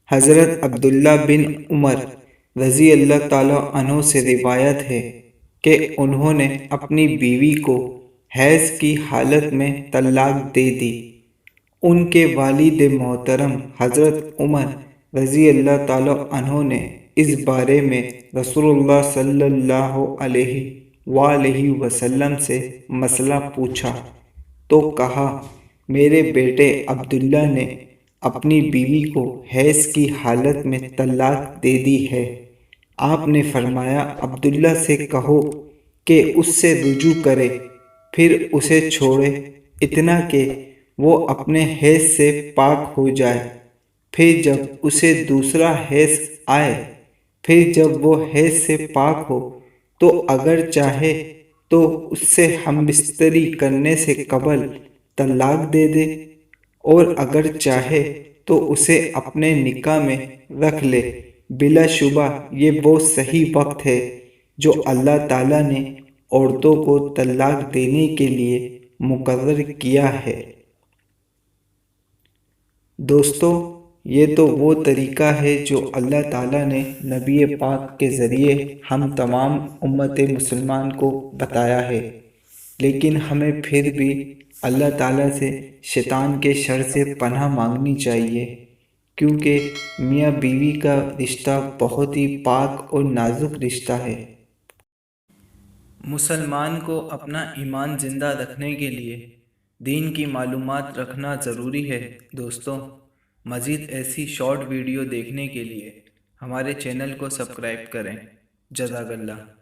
حضرت عبداللہ بن عمر رضی اللہ تعالیٰ عنہ سے روایت ہے کہ انہوں نے اپنی بیوی کو حیض کی حالت میں طلاق دے دی۔ ان کے والد محترم حضرت عمر رضی اللہ تعالیٰ عنہ نے اس بارے میں رسول اللہ صلی اللہ علیہ وآلہ وسلم سے مسئلہ پوچھا تو کہا، میرے بیٹے عبداللہ نے اپنی بیوی کو حیض کی حالت میں طلاق دے دی ہے۔ آپ نے فرمایا، عبداللہ سے کہو کہ اس سے رجوع کرے، پھر اسے چھوڑے، اتنا کہ وہ اپنے حیض سے پاک ہو جائے۔ پھر جب اسے دوسرا حیض آئے، پھر جب وہ حیض سے پاک ہو تو اگر چاہے تو اس سے ہم بستری کرنے سے قبل طلاق دے دے، اور اگر چاہے تو اسے اپنے نکاح میں رکھ لے۔ بلا شبہ یہ وہ صحیح وقت ہے جو اللہ تعالیٰ نے عورتوں کو طلاق دینے کے لیے مقرر کیا ہے۔ دوستو، یہ تو وہ طریقہ ہے جو اللہ تعالیٰ نے نبی پاک کے ذریعے ہم تمام امت مسلمان کو بتایا ہے، لیکن ہمیں پھر بھی اللہ تعالیٰ سے شیطان کے شر سے پناہ مانگنی چاہیے، کیونکہ میاں بیوی کا رشتہ بہت ہی پاک اور نازک رشتہ ہے۔ مسلمان کو اپنا ایمان زندہ رکھنے کے لیے دین کی معلومات رکھنا ضروری ہے۔ دوستو، مزید ایسی شارٹ ویڈیو دیکھنے کے لیے ہمارے چینل کو سبسکرائب کریں۔ جزاک اللہ۔